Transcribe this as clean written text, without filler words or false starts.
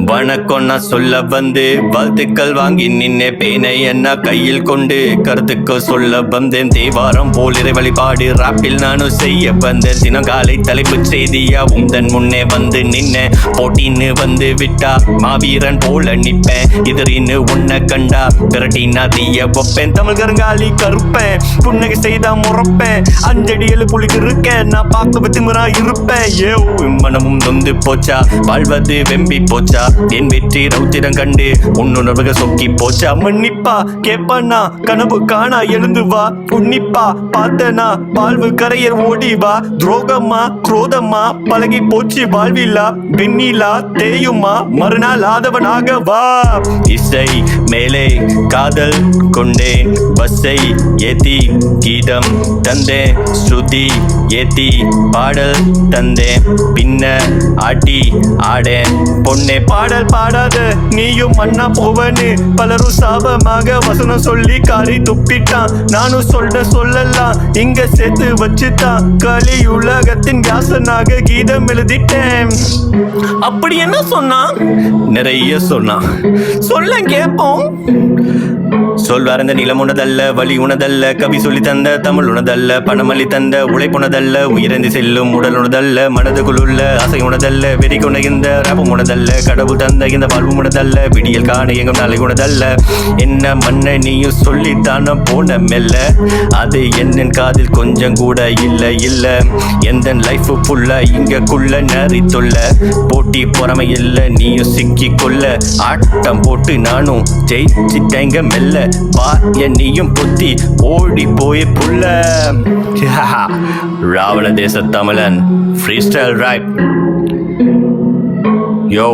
வணக்கம் நான் சொல்ல வந்து வாழ்த்துக்கள் வாங்கி நின்னே பேனை என்ன கையில் கொண்டு கருத்துக்கள் சொல்ல வந்தேன். தேவாரம் போல் இறை வழிபாடு ராப்பில் நானும் செய்ய வந்தேன். தினங்காலை தலைப்பு செய்தியா உந்தன் முன்னே வந்து நின்ன போட்டின்னு வந்து விட்டா மாவீரன் போல நிப்பேன். எதிரின்னு உன்னை கண்டா விரட்டினா தீய வைப்பேன். தமிழ் கருங்காலி கருப்பேன் புன்னகை செய்தா முறப்பேன். அஞ்சடி எழு புலிக்கு இருக்கேன் நான் பார்க்க திமிரா இருப்பேன். ஏ மனமும் நொந்து போச்சா வாழ்வது வெம்பி போச்சா என் வெற்றி ரௌத்திரம் கண்டு உன்னுணர்வுகள் சொக்கி போச்சா. மன்னிப்பா கேப்பனா கனவு காணா எழுந்து வா உன்னிப்பா பார்த்தனா வாழ்வு கரையர் ஓடி வா. துரோகமா குரோதமா பழகி போச்சு வாழ்வில்லா வெண்ணிலா தேயுமா மறுநாள் ஆதவனாக வா. இசை மேலே காதல் கொண்டேன் பஸ்ஸை ஏத்தி கீதம் தந்தேன் ஸ்ருதி ஏத்தி பாடல் தந்தேன் பின்ன ஆட்டி ஆடேன் பொண்ணே. பாடல் பாடாத நீயும் மண்ணா போவனு பலரும் சாபமாக வசனம் சொல்லி காரி துப்பிட்டான். நானும் சொல்லலாம் இங்க சேர்த்து வச்சுட்டான். களி உலகத்தின் வியாசனாக கீதம் எழுதிட்டேன். அப்படி என்ன சொன்னான்? நிறைய சொன்னான் சொல்ல கேட்போம். சொல்வார்ந்த நிலம் உனதல்ல வழி உனதல்ல கவி சொல்லி தந்த தமிழ் உனதல்ல பணமளி தந்த உழைப்புனதல்ல உயிரந்தி செல்லும் உடல் உனதல்ல மனதுக்குள்ள ஆசை உனதல்ல வெறி கொண்ட ரபம் உனதல்ல கடவுள் தந்த இந்த வாழ்வு உனதல்ல விடியல் காண எங்கும் நாளை உனதல்ல. என்ன மன்ன நீயும் சொல்லித்தான போன மெல்ல அது என்னன் காதில் கொஞ்சம் கூட இல்ல எந்த லைஃப் ஃபுல்லா இங்கக்குள்ள நரித்துள்ள போட்டி பொறாமை இல்ல நீயும் சிக்கி கொள்ள ஆட்டம் போட்டு நானும் ஜெயிச்சிட்டேங்க மெல்ல வா நீயும் பொத்தி ஓடி போய் புள்ள. ராவண தேச தமிழன் ஃப்ரீஸ்டைல் ராப் யோ.